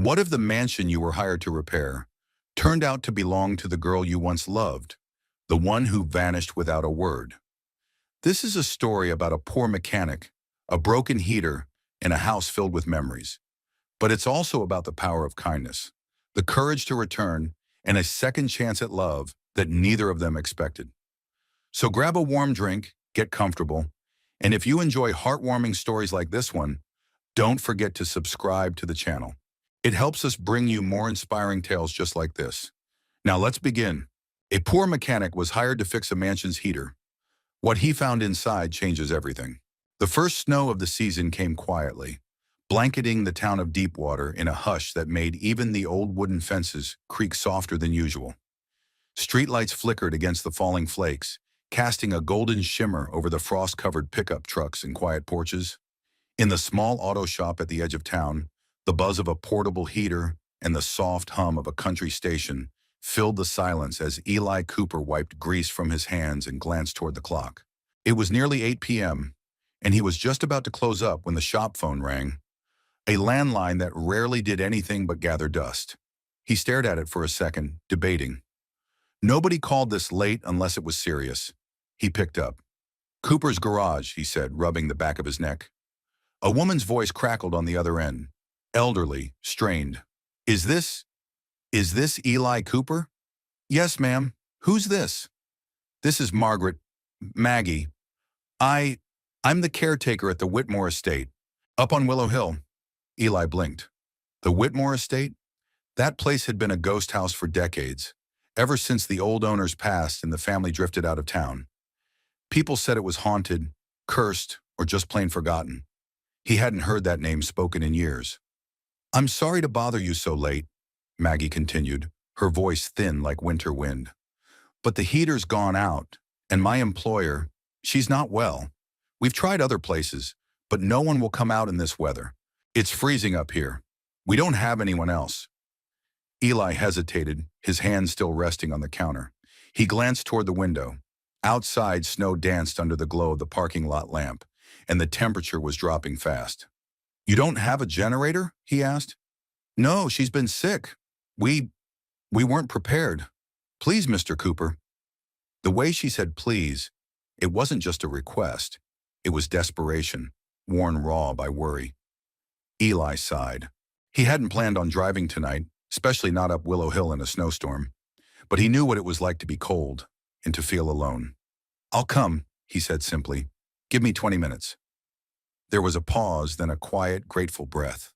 What if the mansion you were hired to repair turned out to belong to the girl you once loved, the one who vanished without a word? This is a story about a poor mechanic, a broken heater, and a house filled with memories. But it's also about the power of kindness, the courage to return, and a second chance at love that neither of them expected. So grab a warm drink, get comfortable, and if you enjoy heartwarming stories like this one, don't forget to subscribe to the channel. It helps us bring you more inspiring tales just like this. Now let's begin. A poor mechanic was hired to fix a mansion's heater. What he found inside changes everything. The first snow of the season came quietly, blanketing the town of Deepwater in a hush that made even the old wooden fences creak softer than usual. Streetlights flickered against the falling flakes, casting a golden shimmer over the frost-covered pickup trucks and quiet porches. In the small auto shop at the edge of town, the buzz of a portable heater and the soft hum of a country station filled the silence as Eli Cooper wiped grease from his hands and glanced toward the clock. It was nearly 8 p.m., and he was just about to close up when the shop phone rang, a landline that rarely did anything but gather dust. He stared at it for a second, debating. Nobody called this late unless it was serious. He picked up. "Cooper's garage," he said, rubbing the back of his neck. A woman's voice crackled on the other end, elderly, strained. Is this Eli Cooper?" "Yes, ma'am. Who's this?" "This is Maggie. I'm the caretaker at the Whitmore estate, up on Willow Hill." Eli blinked. The Whitmore estate? That place had been a ghost house for decades, ever since the old owners passed and the family drifted out of town. People said it was haunted, cursed, or just plain forgotten. He hadn't heard that name spoken in years. "I'm sorry to bother you so late," Maggie continued, her voice thin like winter wind. "But the heater's gone out, and my employer, she's not well. We've tried other places, but no one will come out in this weather. It's freezing up here. We don't have anyone else." Eli hesitated, his hand still resting on the counter. He glanced toward the window. Outside, snow danced under the glow of the parking lot lamp, and the temperature was dropping fast. "You don't have a generator?" he asked. "No, she's been sick. We weren't prepared. Please, Mr. Cooper." The way she said please, it wasn't just a request. It was desperation, worn raw by worry. Eli sighed. He hadn't planned on driving tonight, especially not up Willow Hill in a snowstorm. But he knew what it was like to be cold and to feel alone. "I'll come," he said simply. "Give me 20 minutes." There was a pause, then a quiet, grateful breath.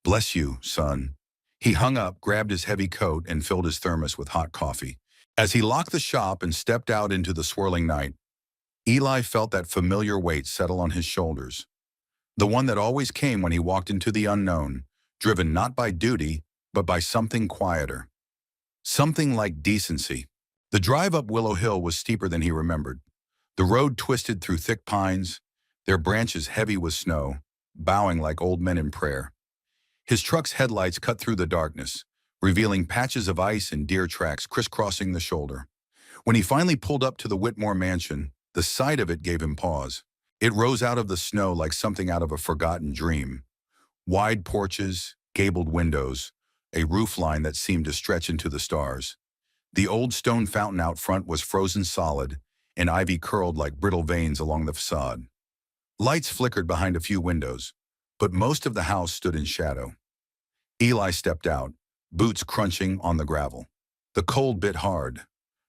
"Bless you, son." He hung up, grabbed his heavy coat, and filled his thermos with hot coffee. As he locked the shop and stepped out into the swirling night, Eli felt that familiar weight settle on his shoulders. The one that always came when he walked into the unknown, driven not by duty, but by something quieter. Something like decency. The drive up Willow Hill was steeper than he remembered. The road twisted through thick pines, their branches heavy with snow, bowing like old men in prayer. His truck's headlights cut through the darkness, revealing patches of ice and deer tracks crisscrossing the shoulder. When he finally pulled up to the Whitmore mansion, the sight of it gave him pause. It rose out of the snow like something out of a forgotten dream. Wide porches, gabled windows, a roofline that seemed to stretch into the stars. The old stone fountain out front was frozen solid, and ivy curled like brittle veins along the facade. Lights flickered behind a few windows, but most of the house stood in shadow. Eli stepped out, boots crunching on the gravel. The cold bit hard.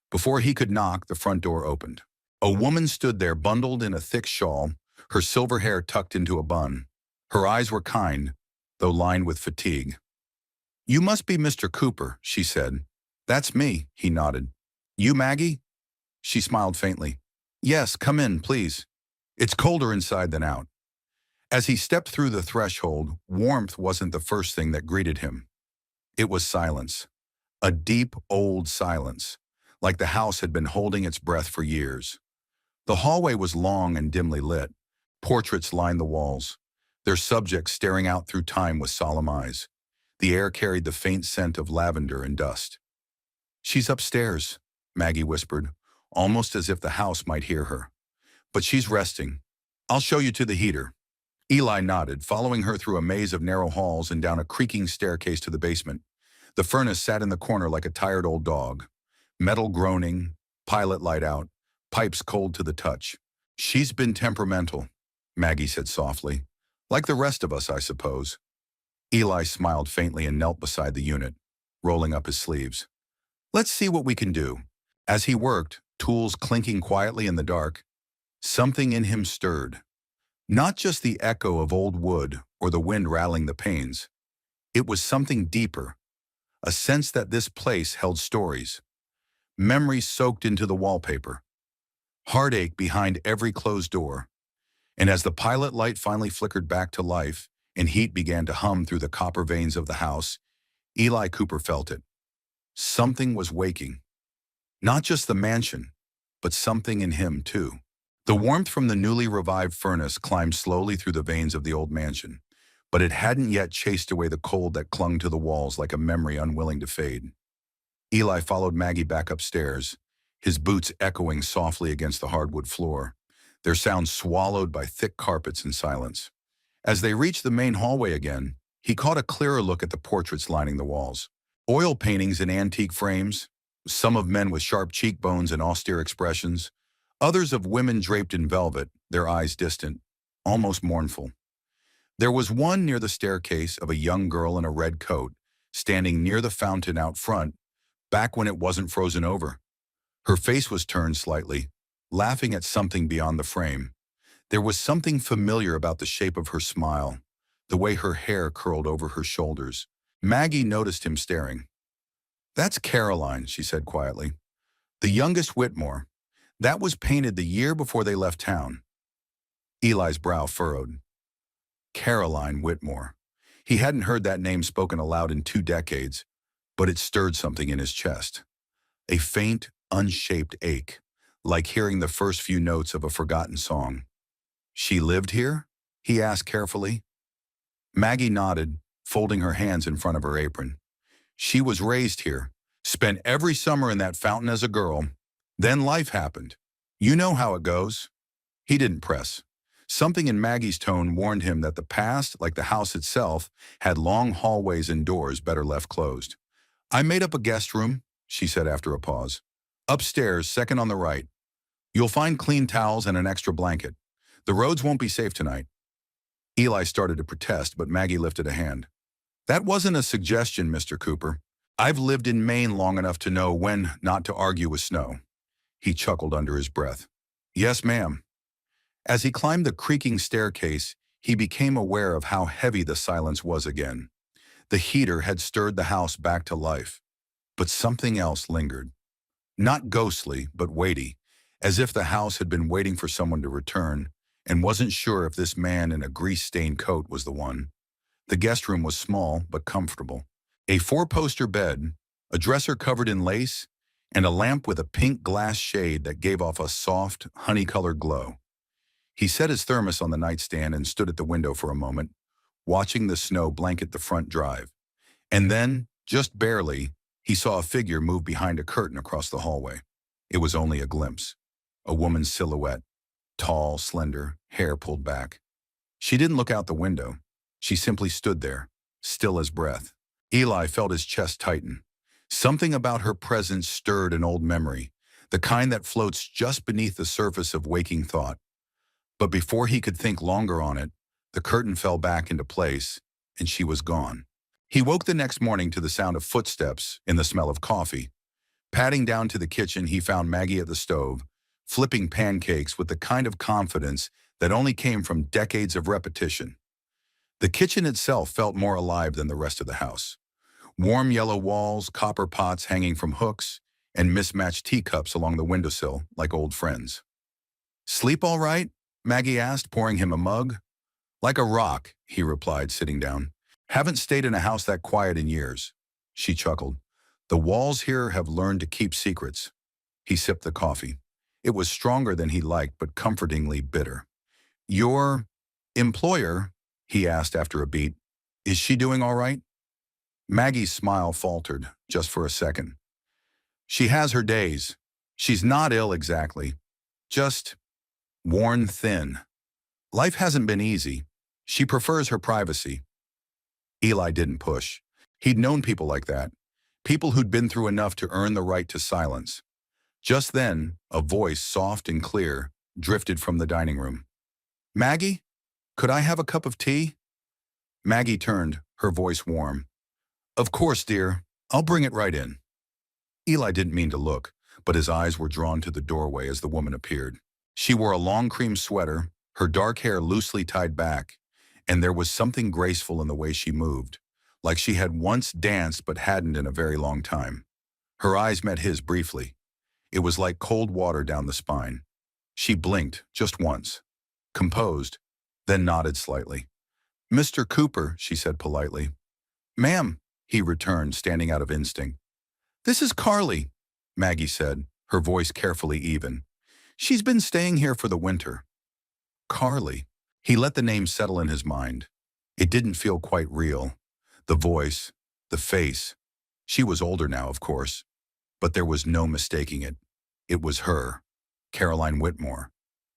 Before he could knock, the front door opened. A woman stood there bundled in a thick shawl, her silver hair tucked into a bun. Her eyes were kind, though lined with fatigue. "You must be Mr. Cooper," she said. "That's me," he nodded. "You Maggie?" She smiled faintly. "Yes, come in, please. It's colder inside than out." As he stepped through the threshold, warmth wasn't the first thing that greeted him. It was silence. A deep, old silence, like the house had been holding its breath for years. The hallway was long and dimly lit. Portraits lined the walls, their subjects staring out through time with solemn eyes. The air carried the faint scent of lavender and dust. "She's upstairs," Maggie whispered, almost as if the house might hear her. "But she's resting. I'll show you to the heater." Eli nodded, following her through a maze of narrow halls and down a creaking staircase to the basement. The furnace sat in the corner like a tired old dog. Metal groaning, pilot light out, pipes cold to the touch. "She's been temperamental," Maggie said softly. "Like the rest of us, I suppose." Eli smiled faintly and knelt beside the unit, rolling up his sleeves. "Let's see what we can do." As he worked, tools clinking quietly in the dark, something in him stirred. Not just the echo of old wood or the wind rattling the panes. It was something deeper, a sense that this place held stories, memories soaked into the wallpaper, heartache behind every closed door. And as the pilot light finally flickered back to life and heat began to hum through the copper veins of the house, Eli Cooper felt it. Something was waking. Not just the mansion, but something in him, too. The warmth from the newly revived furnace climbed slowly through the veins of the old mansion, but it hadn't yet chased away the cold that clung to the walls like a memory unwilling to fade. Eli followed Maggie back upstairs, his boots echoing softly against the hardwood floor, their sounds swallowed by thick carpets and silence. As they reached the main hallway again, he caught a clearer look at the portraits lining the walls. Oil paintings in antique frames, some of men with sharp cheekbones and austere expressions, others of women draped in velvet, their eyes distant, almost mournful. There was one near the staircase of a young girl in a red coat, standing near the fountain out front, back when it wasn't frozen over. Her face was turned slightly, laughing at something beyond the frame. There was something familiar about the shape of her smile, the way her hair curled over her shoulders. Maggie noticed him staring. "That's Caroline," she said quietly. "The youngest Whitmore. That was painted the year before they left town." Eli's brow furrowed. Caroline Whitmore. He hadn't heard that name spoken aloud in 2 decades, but it stirred something in his chest. A faint, unshaped ache, like hearing the first few notes of a forgotten song. "She lived here?" he asked carefully. Maggie nodded, folding her hands in front of her apron. "She was raised here, spent every summer in that fountain as a girl. Then life happened. You know how it goes." He didn't press. Something in Maggie's tone warned him that the past, like the house itself, had long hallways and doors better left closed. "I made up a guest room," she said after a pause. "Upstairs, second on the right. You'll find clean towels and an extra blanket. The roads won't be safe tonight." Eli started to protest, but Maggie lifted a hand. "That wasn't a suggestion, Mr. Cooper. I've lived in Maine long enough to know when not to argue with snow." He chuckled under his breath. "Yes, ma'am." As he climbed the creaking staircase, he became aware of how heavy the silence was again. The heater had stirred the house back to life, but something else lingered. Not ghostly, but weighty, as if the house had been waiting for someone to return and wasn't sure if this man in a grease-stained coat was the one. The guest room was small but comfortable. A 4-poster bed, a dresser covered in lace, and a lamp with a pink glass shade that gave off a soft, honey-colored glow. He set his thermos on the nightstand and stood at the window for a moment, watching the snow blanket the front drive. And then, just barely, he saw a figure move behind a curtain across the hallway. It was only a glimpse. A woman's silhouette, tall, slender, hair pulled back. She didn't look out the window. She simply stood there, still as breath. Eli felt his chest tighten. Something about her presence stirred an old memory, the kind that floats just beneath the surface of waking thought. But before he could think longer on it, the curtain fell back into place, and she was gone. He woke the next morning to the sound of footsteps and the smell of coffee. Padding down to the kitchen, he found Maggie at the stove, flipping pancakes with the kind of confidence that only came from decades of repetition. The kitchen itself felt more alive than the rest of the house. Warm yellow walls, copper pots hanging from hooks, and mismatched teacups along the windowsill like old friends. "Sleep all right?" Maggie asked, pouring him a mug. "Like a rock," he replied, sitting down. "Haven't stayed in a house that quiet in years." She chuckled. "The walls here have learned to keep secrets." He sipped the coffee. It was stronger than he liked, but comfortingly bitter. "Your employer," he asked after a beat, "is she doing all right?" Maggie's smile faltered, just for a second. "She has her days. She's not ill exactly. Just worn thin. Life hasn't been easy. She prefers her privacy. Eli didn't push. He'd known people like that. People who'd been through enough to earn the right to silence. Just then, a voice, soft and clear, drifted from the dining room. "Maggie, could I have a cup of tea?" Maggie turned, her voice warm. "Of course, dear. I'll bring it right in." Eli didn't mean to look, but his eyes were drawn to the doorway as the woman appeared. She wore a long cream sweater, her dark hair loosely tied back, and there was something graceful in the way she moved, like she had once danced but hadn't in a very long time. Her eyes met his briefly. It was like cold water down the spine. She blinked, just once, composed, then nodded slightly. "Mr. Cooper," she said politely. "Ma'am," he returned, standing out of instinct. "This is Carly," Maggie said, her voice carefully even. "She's been staying here for the winter." Carly. He let the name settle in his mind. It didn't feel quite real. The voice, the face. She was older now, of course, but there was no mistaking it. It was her, Caroline Whitmore,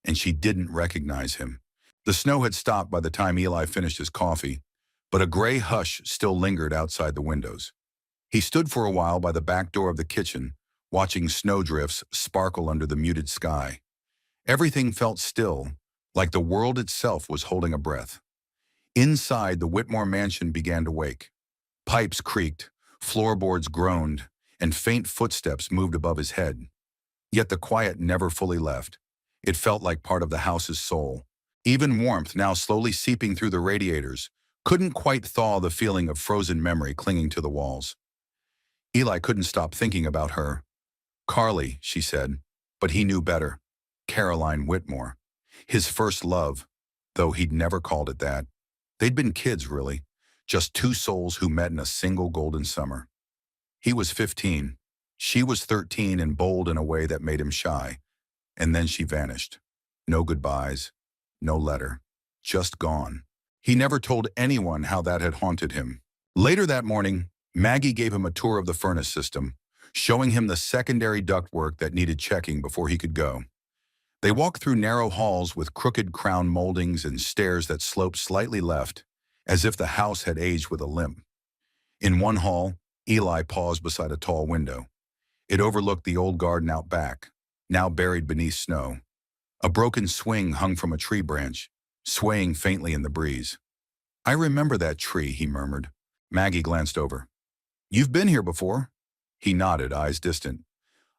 and she didn't recognize him. The snow had stopped by the time Eli finished his coffee, but a gray hush still lingered outside the windows. He stood for a while by the back door of the kitchen, watching snowdrifts sparkle under the muted sky. Everything felt still, like the world itself was holding a breath. Inside, the Whitmore mansion began to wake. Pipes creaked, floorboards groaned, and faint footsteps moved above his head. Yet the quiet never fully left. It felt like part of the house's soul. Even warmth, now slowly seeping through the radiators, couldn't quite thaw the feeling of frozen memory clinging to the walls. Eli couldn't stop thinking about her. Carly, she said, but he knew better. Caroline Whitmore. His first love, though he'd never called it that. They'd been kids, really, just two souls who met in a single golden summer. He was 15. She was 13 and bold in a way that made him shy. And then she vanished. No goodbyes, no letter, just gone. He never told anyone how that had haunted him. Later that morning, Maggie gave him a tour of the furnace system, showing him the secondary ductwork that needed checking before he could go. They walked through narrow halls with crooked crown moldings and stairs that sloped slightly left, as if the house had aged with a limp. In one hall, Eli paused beside a tall window. It overlooked the old garden out back, now buried beneath snow. A broken swing hung from a tree branch, swaying faintly in the breeze. "I remember that tree," he murmured. Maggie glanced over. "You've been here before?" He nodded, eyes distant.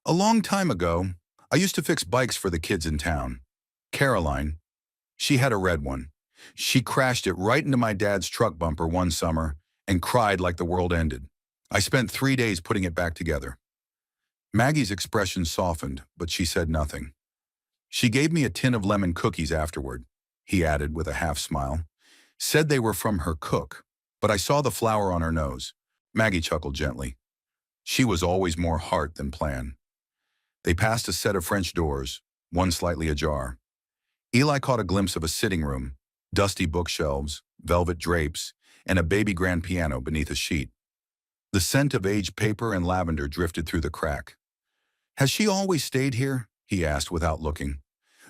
"A long time ago, I used to fix bikes for the kids in town. Caroline, she had a red one. She crashed it right into my dad's truck bumper one summer and cried like the world ended. I spent 3 days putting it back together." Maggie's expression softened, but she said nothing. "She gave me a tin of lemon cookies afterward," he added with a half smile. "Said they were from her cook, but I saw the flour on her nose." Maggie chuckled gently. She was always more heart than plan. They passed a set of French doors, one slightly ajar. Eli caught a glimpse of a sitting room, dusty bookshelves, velvet drapes, and a baby grand piano beneath a sheet. The scent of aged paper and lavender drifted through the crack. "Has she always stayed here?" he asked without looking.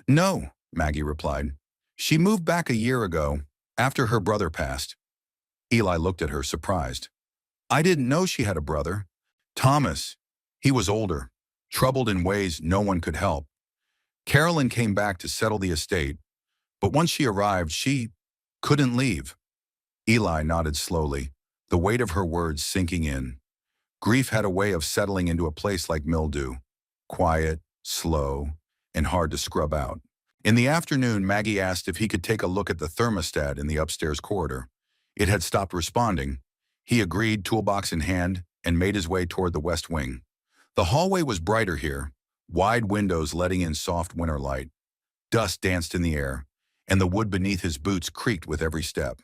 "No," Maggie replied. "She moved back a year ago, after her brother passed." Eli looked at her, surprised. "I didn't know she had a brother." "Thomas. He was older, troubled in ways no one could help. Carolyn came back to settle the estate, but once she arrived, she couldn't leave." Eli nodded slowly, the weight of her words sinking in. Grief had a way of settling into a place like mildew, quiet, slow, and hard to scrub out. In the afternoon, Maggie asked if he could take a look at the thermostat in the upstairs corridor. It had stopped responding. He agreed, toolbox in hand, and made his way toward the west wing. The hallway was brighter here, wide windows letting in soft winter light. Dust danced in the air, and the wood beneath his boots creaked with every step.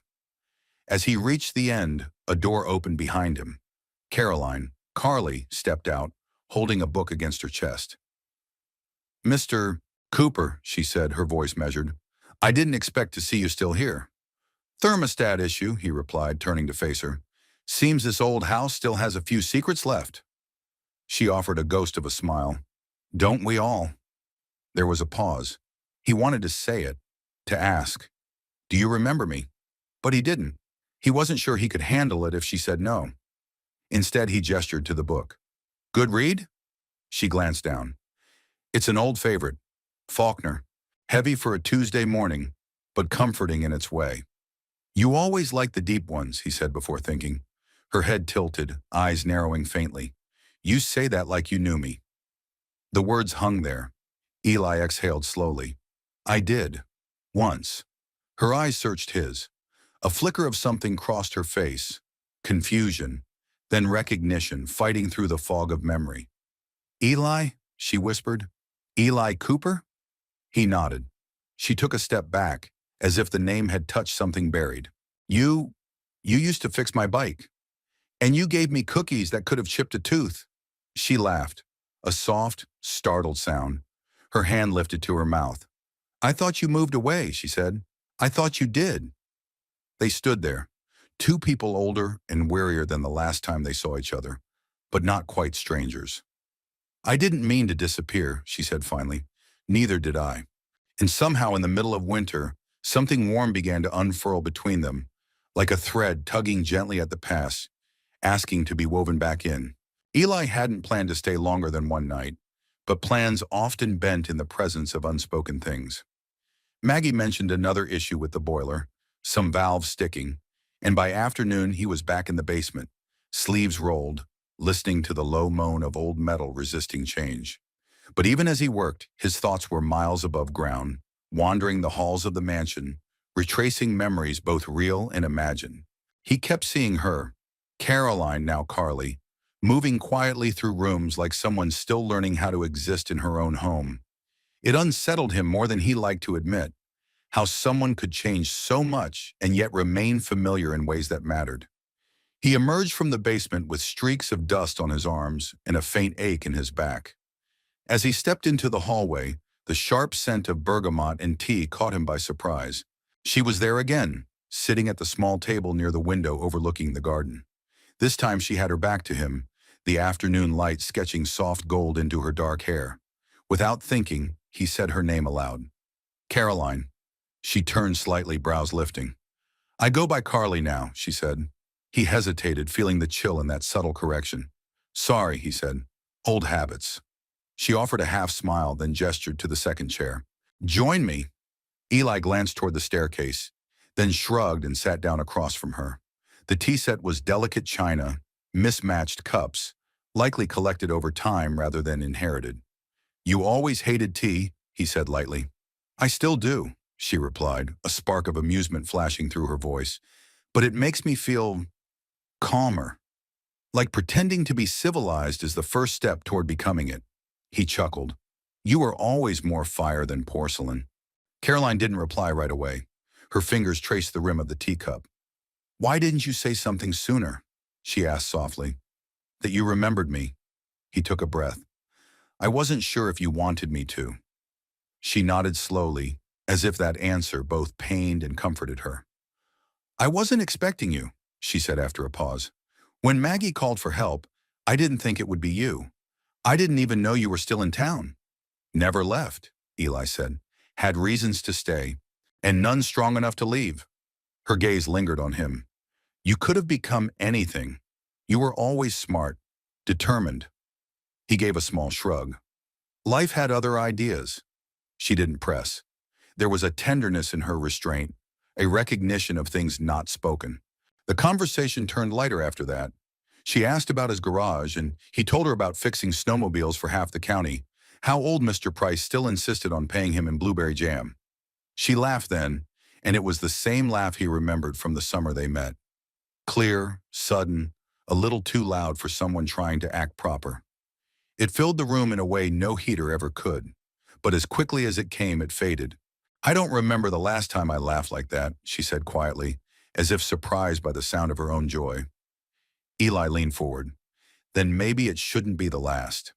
As he reached the end, a door opened behind him. Carly, stepped out, holding a book against her chest. "Mr. Cooper," she said, her voice measured. "I didn't expect to see you still here." "Thermostat issue," he replied, turning to face her. "Seems this old house still has a few secrets left." She offered a ghost of a smile. "Don't we all?" There was a pause. He wanted to say it, to ask, "Do you remember me?" But he didn't. He wasn't sure he could handle it if she said no. Instead, he gestured to the book. Good read? She glanced down. It's an old favorite. Faulkner. Heavy for a Tuesday morning, but comforting in its way. You always like the deep ones, he said before thinking. Her head tilted, eyes narrowing faintly. You say that like you knew me. The words hung there. Eli exhaled slowly. I did. Once. Her eyes searched his. A flicker of something crossed her face. Confusion. Then recognition, fighting through the fog of memory. Eli? She whispered. Eli Cooper? He nodded. She took a step back, as if the name had touched something buried. You used to fix my bike. And you gave me cookies that could have chipped a tooth. She laughed, a soft, startled sound. Her hand lifted to her mouth. I thought you moved away, she said. I thought you did. They stood there, two people older and wearier than the last time they saw each other, but not quite strangers. I didn't mean to disappear, she said finally. Neither did I. And somehow in the middle of winter, something warm began to unfurl between them, like a thread tugging gently at the past, asking to be woven back in. Eli hadn't planned to stay longer than one night, but plans often bent in the presence of unspoken things. Maggie mentioned another issue with the boiler, some valves sticking, and by afternoon he was back in the basement, sleeves rolled, listening to the low moan of old metal resisting change. But even as he worked, his thoughts were miles above ground, wandering the halls of the mansion, retracing memories both real and imagined. He kept seeing her, Caroline, now Carly, moving quietly through rooms like someone still learning how to exist in her own home. It unsettled him more than he liked to admit, how someone could change so much and yet remain familiar in ways that mattered. He emerged from the basement with streaks of dust on his arms and a faint ache in his back. As he stepped into the hallway, the sharp scent of bergamot and tea caught him by surprise. She was there again, sitting at the small table near the window overlooking the garden. This time she had her back to him, the afternoon light sketching soft gold into her dark hair. Without thinking, he said her name aloud. Caroline. She turned slightly, brows lifting. I go by Carly now, she said. He hesitated, feeling the chill in that subtle correction. Sorry, he said. Old habits. She offered a half smile, then gestured to the second chair. Join me. Eli glanced toward the staircase, then shrugged and sat down across from her. The tea set was delicate china, mismatched cups, likely collected over time rather than inherited. You always hated tea, he said lightly. I still do, she replied, a spark of amusement flashing through her voice. But it makes me feel calmer. Like pretending to be civilized is the first step toward becoming it. He chuckled. You were always more fire than porcelain. Caroline didn't reply right away. Her fingers traced the rim of the teacup. Why didn't you say something sooner? She asked softly. That you remembered me. He took a breath. I wasn't sure if you wanted me to. She nodded slowly, as if that answer both pained and comforted her. I wasn't expecting you, she said after a pause. When Maggie called for help, I didn't think it would be you. I didn't even know you were still in town. Never left, Eli said. Had reasons to stay, and none strong enough to leave. Her gaze lingered on him. You could have become anything. You were always smart, determined. He gave a small shrug. Life had other ideas. She didn't press. There was a tenderness in her restraint, a recognition of things not spoken. The conversation turned lighter after that. She asked about his garage, and he told her about fixing snowmobiles for half the county, how old Mr. Price still insisted on paying him in blueberry jam. She laughed then, and it was the same laugh he remembered from the summer they met. Clear, sudden, a little too loud for someone trying to act proper. It filled the room in a way no heater ever could, but as quickly as it came, it faded. I don't remember the last time I laughed like that, she said quietly, as if surprised by the sound of her own joy. Eli leaned forward. Then maybe it shouldn't be the last.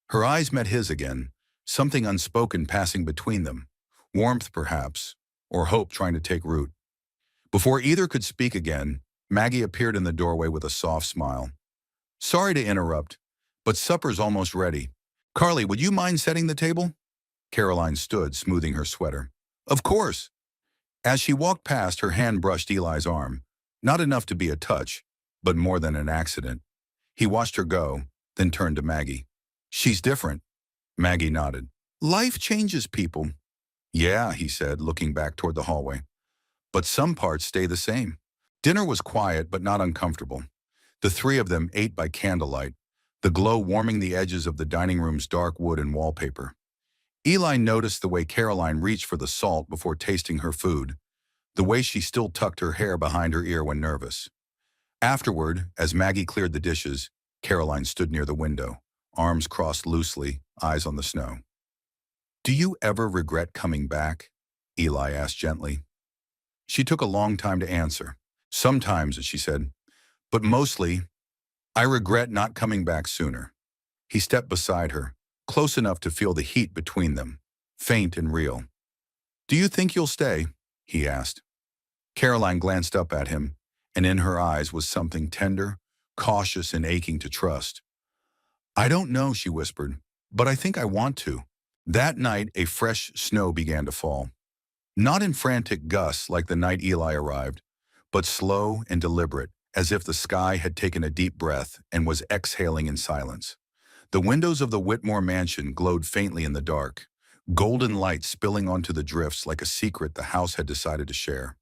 Her eyes met his again, something unspoken passing between them, warmth perhaps, or hope trying to take root. Before either could speak again, Maggie appeared in the doorway with a soft smile. Sorry to interrupt, but supper's almost ready. Carly, would you mind setting the table? Caroline stood, smoothing her sweater. Of course. As she walked past, her hand brushed Eli's arm. Not enough to be a touch, but more than an accident. He watched her go, then turned to Maggie. "She's different." Maggie nodded. "Life changes people." "Yeah," he said, looking back toward the hallway. "But some parts stay the same." Dinner was quiet but not uncomfortable. The three of them ate by candlelight, the glow warming the edges of the dining room's dark wood and wallpaper. Eli noticed the way Caroline reached for the salt before tasting her food, the way she still tucked her hair behind her ear when nervous. Afterward, as Maggie cleared the dishes, Caroline stood near the window, arms crossed loosely, eyes on the snow. "Do you ever regret coming back?" Eli asked gently. She took a long time to answer. "Sometimes," she said, "but mostly, I regret not coming back sooner." He stepped beside her, close enough to feel the heat between them, faint and real. "Do you think you'll stay?" he asked. Caroline glanced up at him, and in her eyes was something tender, cautious, and aching to trust. "I don't know," she whispered, "but I think I want to." That night, a fresh snow began to fall. Not in frantic gusts like the night Eli arrived, but slow and deliberate, as if the sky had taken a deep breath and was exhaling in silence. The windows of the Whitmore mansion glowed faintly in the dark, golden light spilling onto the drifts like a secret the house had decided to share.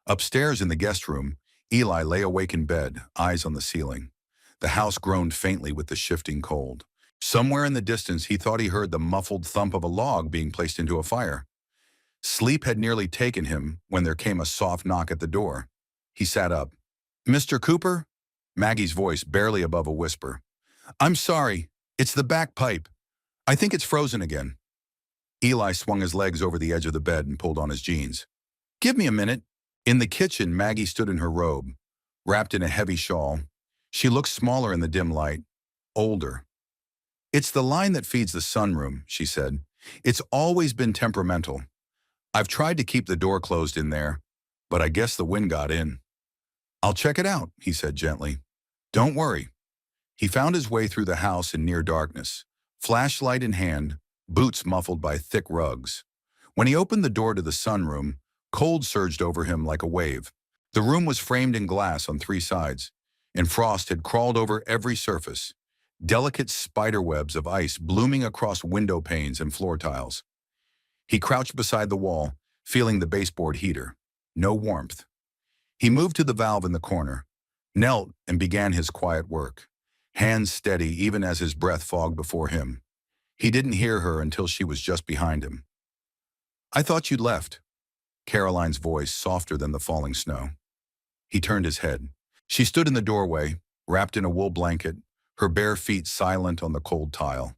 Upstairs in the guest room, Eli lay awake in bed, eyes on the ceiling. The house groaned faintly with the shifting cold. Somewhere in the distance, he thought he heard the muffled thump of a log being placed into a fire. Sleep had nearly taken him when there came a soft knock at the door. He sat up. "Mr. Cooper?" Maggie's voice barely above a whisper. "I'm sorry. It's the back pipe. I think it's frozen again." Eli swung his legs over the edge of the bed and pulled on his jeans. "Give me a minute." In the kitchen, Maggie stood in her robe, wrapped in a heavy shawl. She looked smaller in the dim light, older. "It's the line that feeds the sunroom," she said. "It's always been temperamental. I've tried to keep the door closed in there, but I guess the wind got in." "I'll check it out," he said gently. "Don't worry." He found his way through the house in near darkness, flashlight in hand, boots muffled by thick rugs. When he opened the door to the sunroom, cold surged over him like a wave. The room was framed in glass on three sides, and frost had crawled over every surface, delicate spider webs of ice blooming across window panes and floor tiles. He crouched beside the wall, feeling the baseboard heater. No warmth. He moved to the valve in the corner, knelt and began his quiet work, hands steady even as his breath fogged before him. He didn't hear her until she was just behind him. "I thought you'd left." Caroline's voice softer than the falling snow. He turned his head. She stood in the doorway, wrapped in a wool blanket, her bare feet silent on the cold tile.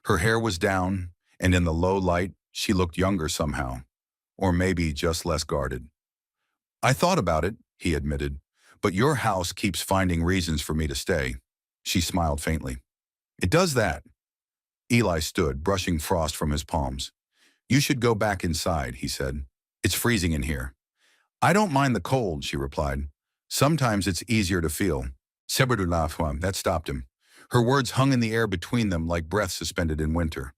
Her hair was down, and in the low light, she looked younger somehow, or maybe just less guarded. "I thought about it," he admitted, "but your house keeps finding reasons for me to stay." She smiled faintly. "It does that." Eli stood, brushing frost from his palms. "You should go back inside," he said. "It's freezing in here." "I don't mind the cold," she replied. "Sometimes it's easier to feel." That stopped him. Her words hung in the air between them like breath suspended in winter.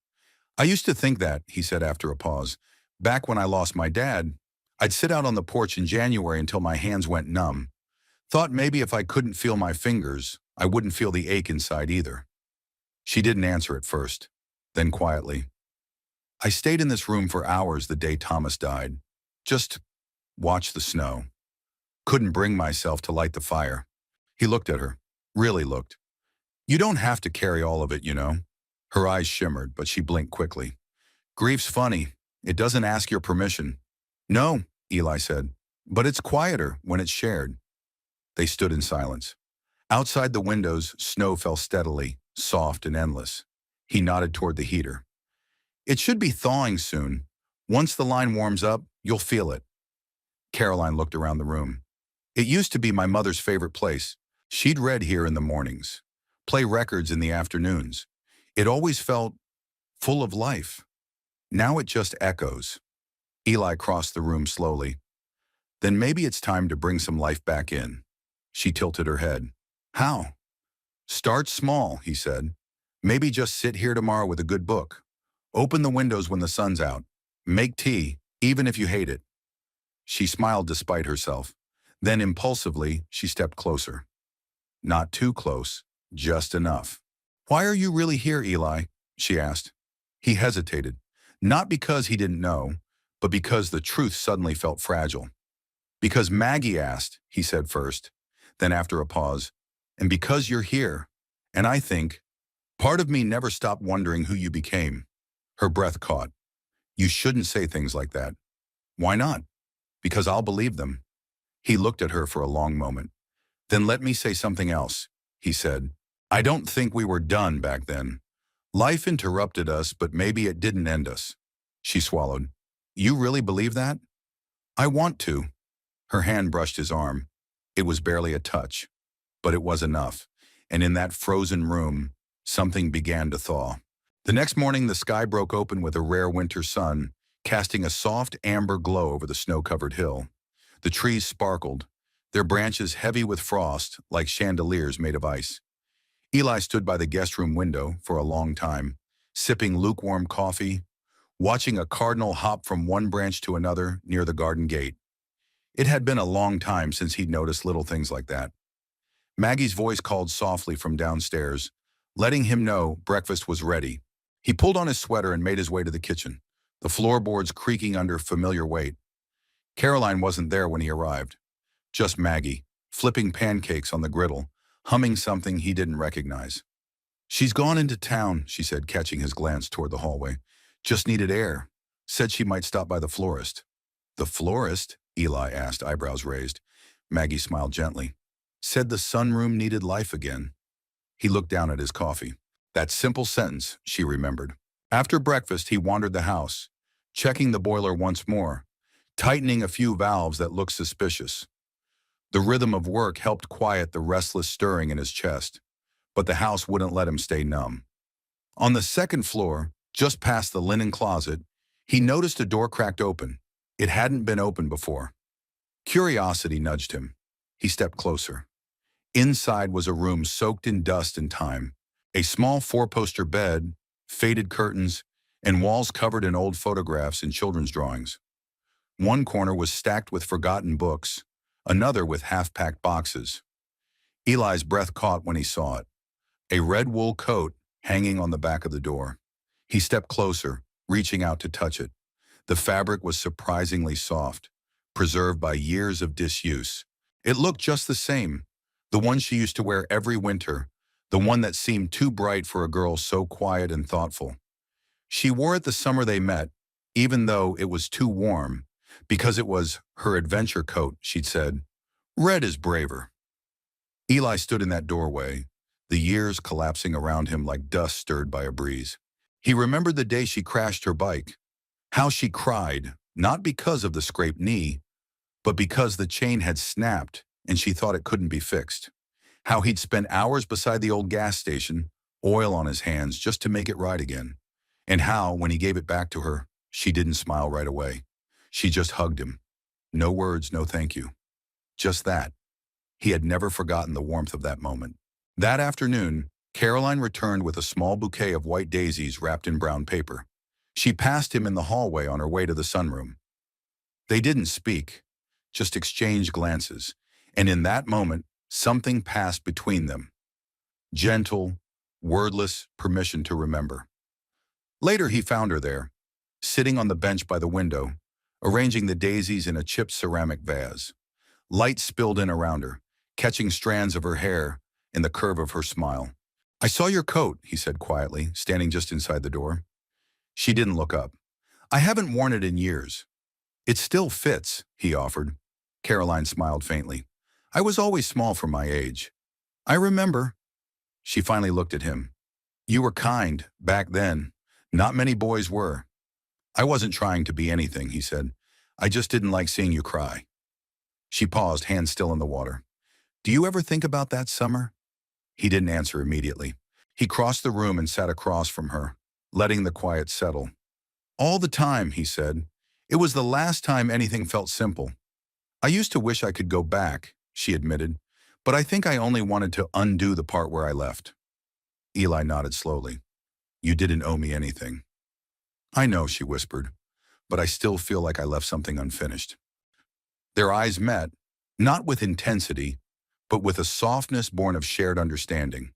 "I used to think that," he said after a pause. "Back when I lost my dad, I'd sit out on the porch in January until my hands went numb. Thought maybe if I couldn't feel my fingers, I wouldn't feel the ache inside either." She didn't answer at first. Then quietly, "I stayed in this room for hours the day Thomas died. Just watched the snow. Couldn't bring myself to light the fire." He looked at her. Really looked. "You don't have to carry all of it, you know." Her eyes shimmered, but she blinked quickly. "Grief's funny. It doesn't ask your permission." "No," Eli said, "but it's quieter when it's shared." They stood in silence. Outside the windows, snow fell steadily, soft and endless. He nodded toward the heater. "It should be thawing soon. Once the line warms up, you'll feel it." Caroline looked around the room. "It used to be my mother's favorite place. She'd read here in the mornings, play records in the afternoons. It always felt full of life. Now it just echoes." Eli crossed the room slowly. "Then maybe it's time to bring some life back in." She tilted her head. "How?" "Start small," he said. "Maybe just sit here tomorrow with a good book. Open the windows when the sun's out. Make tea, even if you hate it." She smiled despite herself. Then impulsively, she stepped closer. Not too close, just enough. "Why are you really here, Eli?" she asked. He hesitated, not because he didn't know, but because the truth suddenly felt fragile. "Because Maggie asked," he said first. Then after a pause, "And because you're here. And I think, part of me never stopped wondering who you became." Her breath caught. "You shouldn't say things like that." "Why not?" "Because I'll believe them." He looked at her for a long moment. "Then let me say something else," he said. "I don't think we were done back then. Life interrupted us, but maybe it didn't end us." She swallowed. "You really believe that?" "I want to." Her hand brushed his arm. It was barely a touch, but it was enough. And in that frozen room, something began to thaw. The next morning, the sky broke open with a rare winter sun, casting a soft amber glow over the snow-covered hill. The trees sparkled, their branches heavy with frost, like chandeliers made of ice. Eli stood by the guest room window for a long time, sipping lukewarm coffee, watching a cardinal hop from one branch to another near the garden gate. It had been a long time since he'd noticed little things like that. Maggie's voice called softly from downstairs, letting him know breakfast was ready. He pulled on his sweater and made his way to the kitchen, the floorboards creaking under familiar weight. Caroline wasn't there when he arrived. Just Maggie, flipping pancakes on the griddle, humming something he didn't recognize. "She's gone into town," she said, catching his glance toward the hallway. "Just needed air. Said she might stop by the florist." "The florist?" Eli asked, eyebrows raised. Maggie smiled gently. "Said the sunroom needed life again." He looked down at his coffee. That simple sentence, she remembered. After breakfast, he wandered the house, checking the boiler once more, tightening a few valves that looked suspicious. The rhythm of work helped quiet the restless stirring in his chest, but the house wouldn't let him stay numb. On the second floor, just past the linen closet, he noticed a door cracked open. It hadn't been opened before. Curiosity nudged him. He stepped closer. Inside was a room soaked in dust and time. A small four-poster bed, faded curtains, and walls covered in old photographs and children's drawings. One corner was stacked with forgotten books, another with half-packed boxes. Eli's breath caught when he saw it. A red wool coat hanging on the back of the door. He stepped closer, reaching out to touch it. The fabric was surprisingly soft, preserved by years of disuse. It looked just the same, the one she used to wear every winter, the one that seemed too bright for a girl so quiet and thoughtful. She wore it the summer they met, even though it was too warm, because it was her adventure coat, she'd said. "Red is braver." Eli stood in that doorway, the years collapsing around him like dust stirred by a breeze. He remembered the day she crashed her bike, how she cried, not because of the scraped knee, but because the chain had snapped and she thought it couldn't be fixed. How he'd spent hours beside the old gas station, oil on his hands just to make it right again. And how, when he gave it back to her, she didn't smile right away. She just hugged him. No words, no thank you. Just that. He had never forgotten the warmth of that moment. That afternoon, Caroline returned with a small bouquet of white daisies wrapped in brown paper. She passed him in the hallway on her way to the sunroom. They didn't speak, just exchanged glances, and in that moment, something passed between them. Gentle, wordless permission to remember. Later he found her there, sitting on the bench by the window, arranging the daisies in a chipped ceramic vase. Light spilled in around her, catching strands of her hair in the curve of her smile. "I saw your coat," he said quietly, standing just inside the door. She didn't look up. "I haven't worn it in years." "It still fits," he offered. Caroline smiled faintly. "I was always small for my age." "I remember." She finally looked at him. "You were kind, back then. Not many boys were." "I wasn't trying to be anything," he said. "I just didn't like seeing you cry." She paused, hands still in the water. "Do you ever think about that summer?" He didn't answer immediately. He crossed the room and sat across from her, letting the quiet settle. "All the time," he said. "It was the last time anything felt simple." "I used to wish I could go back," she admitted, "but I think I only wanted to undo the part where I left." Eli nodded slowly. "You didn't owe me anything." "I know," she whispered, "but I still feel like I left something unfinished." Their eyes met, not with intensity, but with a softness born of shared understanding.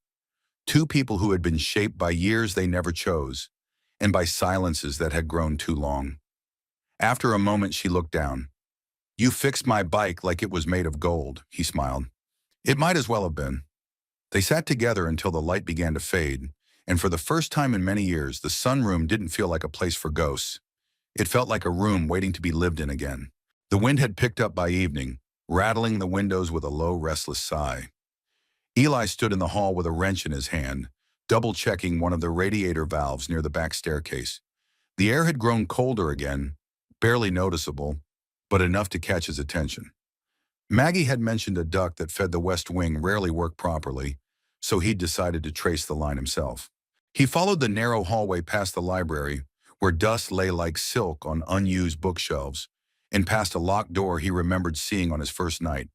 Two people who had been shaped by years they never chose, and by silences that had grown too long. After a moment, she looked down. "You fixed my bike like it was made of gold," he smiled. "It might as well have been." They sat together until the light began to fade, and for the first time in many years, the sunroom didn't feel like a place for ghosts. It felt like a room waiting to be lived in again. The wind had picked up by evening, rattling the windows with a low, restless sigh. Eli stood in the hall with a wrench in his hand, double-checking one of the radiator valves near the back staircase. The air had grown colder again, barely noticeable, but enough to catch his attention. Maggie had mentioned a duct that fed the west wing rarely worked properly, so he'd decided to trace the line himself. He followed the narrow hallway past the library, where dust lay like silk on unused bookshelves, and past a locked door he remembered seeing on his first night.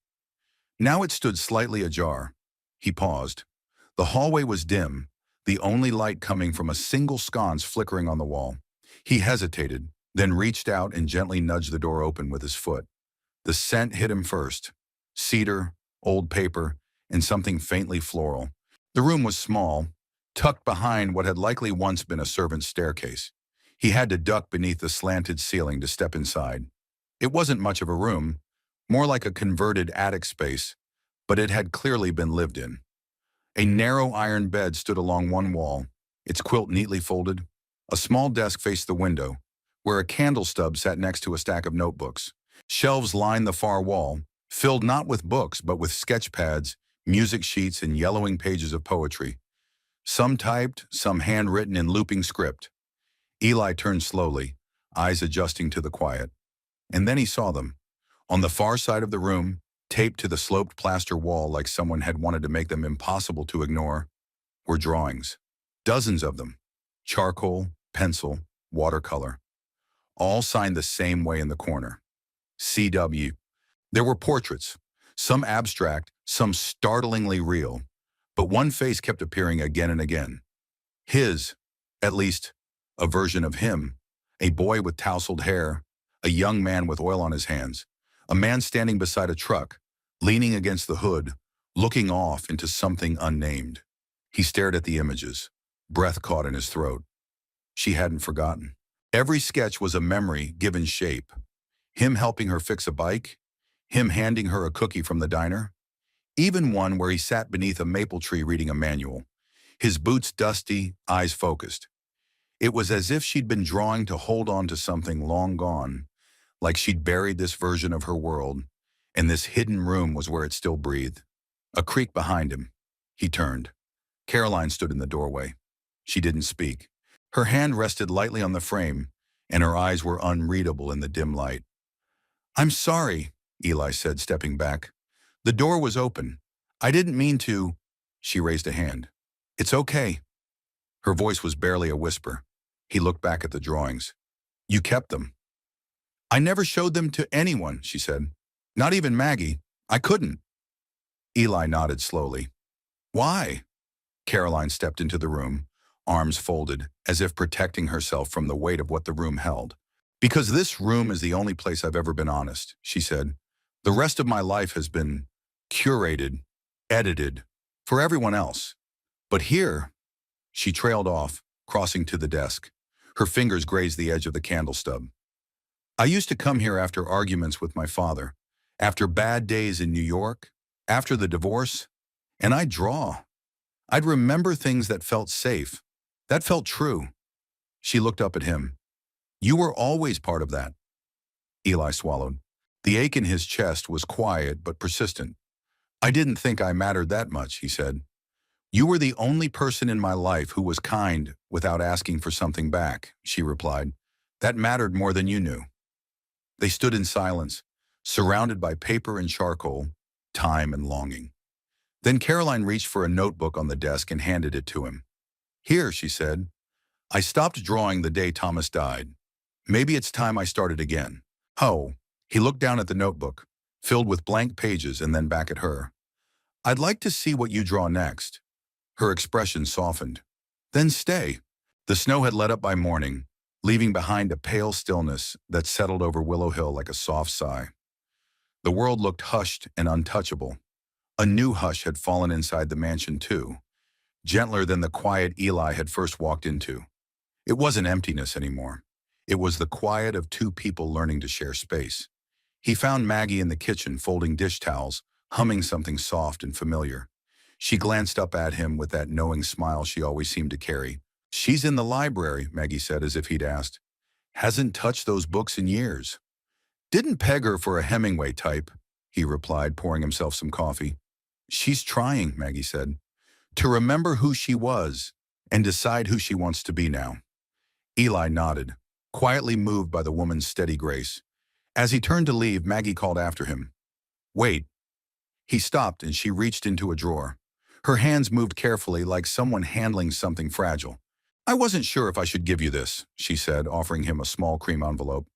Now it stood slightly ajar. He paused. The hallway was dim, the only light coming from a single sconce flickering on the wall. He hesitated, then reached out and gently nudged the door open with his foot. The scent hit him first: cedar, old paper, and something faintly floral. The room was small, tucked behind what had likely once been a servant's staircase. He had to duck beneath the slanted ceiling to step inside. It wasn't much of a room, more like a converted attic space, but it had clearly been lived in. A narrow iron bed stood along one wall, its quilt neatly folded. A small desk faced the window, where a candle stub sat next to a stack of notebooks. Shelves lined the far wall, filled not with books but with sketch pads, music sheets, and yellowing pages of poetry. Some typed, some handwritten in looping script. Eli turned slowly, eyes adjusting to the quiet. And then he saw them. On the far side of the room, taped to the sloped plaster wall like someone had wanted to make them impossible to ignore, were drawings. Dozens of them. Charcoal, pencil, watercolor. All signed the same way in the corner: C.W. There were portraits, some abstract, some startlingly real, but one face kept appearing again and again. His, at least, a version of him, a boy with tousled hair, a young man with oil on his hands, a man standing beside a truck, leaning against the hood, looking off into something unnamed. He stared at the images, breath caught in his throat. She hadn't forgotten. Every sketch was a memory given shape. Him helping her fix a bike, him handing her a cookie from the diner, even one where he sat beneath a maple tree reading a manual, his boots dusty, eyes focused. It was as if she'd been drawing to hold on to something long gone, like she'd buried this version of her world, and this hidden room was where it still breathed. A creak behind him. He turned. Caroline stood in the doorway. She didn't speak. Her hand rested lightly on the frame, and her eyes were unreadable in the dim light. "I'm sorry," Eli said, stepping back. "The door was open. I didn't mean to." She raised a hand. "It's okay." Her voice was barely a whisper. He looked back at the drawings. "You kept them." "I never showed them to anyone," she said. "Not even Maggie. I couldn't." Eli nodded slowly. "Why?" Caroline stepped into the room, arms folded, as if protecting herself from the weight of what the room held. "Because this room is the only place I've ever been honest," she said. "The rest of my life has been curated, edited, for everyone else. But here," she trailed off, crossing to the desk. Her fingers grazed the edge of the candle stub. "I used to come here after arguments with my father, after bad days in New York, after the divorce, and I'd draw. I'd remember things that felt safe, that felt true." She looked up at him. "You were always part of that." Eli swallowed. The ache in his chest was quiet but persistent. "I didn't think I mattered that much," he said. "You were the only person in my life who was kind without asking for something back," she replied. "That mattered more than you knew." They stood in silence, surrounded by paper and charcoal, time and longing. Then Caroline reached for a notebook on the desk and handed it to him. "Here," she said. "I stopped drawing the day Thomas died. Maybe it's time I started again." "Oh." He looked down at the notebook, filled with blank pages, and then back at her. "I'd like to see what you draw next." Her expression softened. "Then stay." The snow had let up by morning, leaving behind a pale stillness that settled over Willow Hill like a soft sigh. The world looked hushed and untouchable. A new hush had fallen inside the mansion too, gentler than the quiet Eli had first walked into. It wasn't emptiness anymore. It was the quiet of two people learning to share space. He found Maggie in the kitchen folding dish towels, humming something soft and familiar. She glanced up at him with that knowing smile she always seemed to carry. "She's in the library," Maggie said as if he'd asked. "Hasn't touched those books in years." "Didn't peg her for a Hemingway type," he replied, pouring himself some coffee. "She's trying," Maggie said, "to remember who she was and decide who she wants to be now." Eli nodded, quietly moved by the woman's steady grace. As he turned to leave, Maggie called after him. "Wait." He stopped and she reached into a drawer. Her hands moved carefully like someone handling something fragile. "I wasn't sure if I should give you this," she said, offering him a small cream envelope.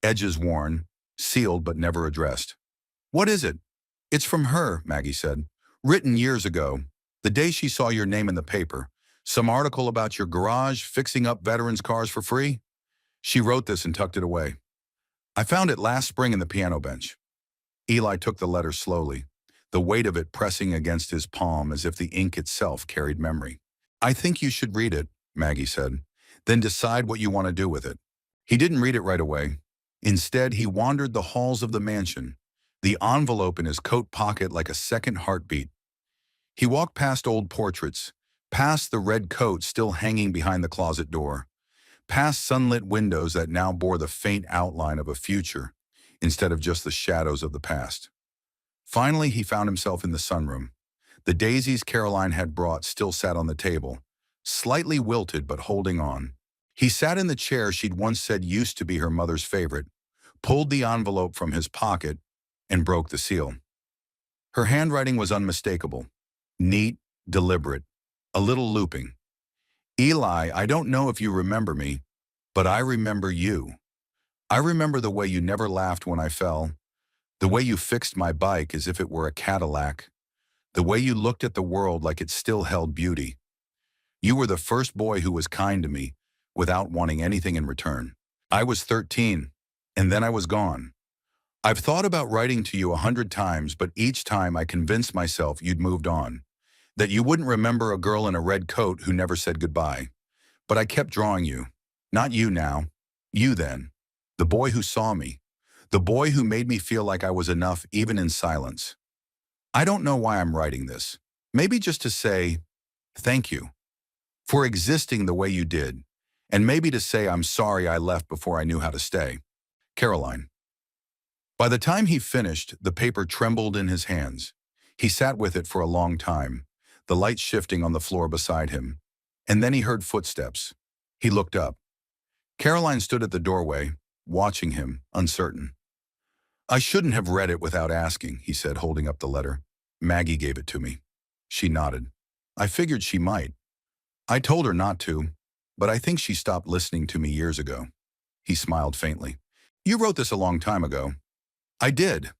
Edges worn, sealed but never addressed. "What is it?" "It's from her," Maggie said. "Written years ago, the day she saw your name in the paper. Some article about your garage fixing up veterans' cars for free. She wrote this and tucked it away. I found it last spring in the piano bench." Eli took the letter slowly, the weight of it pressing against his palm as if the ink itself carried memory. "I think you should read it," Maggie said. "Then decide what you want to do with it." He didn't read it right away. Instead, he wandered the halls of the mansion, the envelope in his coat pocket like a second heartbeat. He walked past old portraits, past the red coat still hanging behind the closet door, past sunlit windows that now bore the faint outline of a future instead of just the shadows of the past. Finally, he found himself in the sunroom. The daisies Caroline had brought still sat on the table, slightly wilted but holding on. He sat in the chair she'd once said used to be her mother's favorite, pulled the envelope from his pocket, and broke the seal. Her handwriting was unmistakable, neat, deliberate, a little looping. "Eli, I don't know if you remember me, but I remember you. I remember the way you never laughed when I fell, the way you fixed my bike as if it were a Cadillac, the way you looked at the world like it still held beauty. You were the first boy who was kind to me without wanting anything in return. I was 13, and then I was gone. I've thought about writing to you 100 times, but each time I convinced myself you'd moved on, that you wouldn't remember a girl in a red coat who never said goodbye. But I kept drawing you. Not you now. You then. The boy who saw me. The boy who made me feel like I was enough even in silence. I don't know why I'm writing this. Maybe just to say, thank you for existing the way you did, and maybe to say I'm sorry I left before I knew how to stay. Caroline." By the time he finished, the paper trembled in his hands. He sat with it for a long time, the light shifting on the floor beside him. And then he heard footsteps. He looked up. Caroline stood at the doorway, watching him, uncertain. "I shouldn't have read it without asking," he said, holding up the letter. "Maggie gave it to me." She nodded. "I figured she might. I told her not to, but I think she stopped listening to me years ago." He smiled faintly. "You wrote this a long time ago." "I did.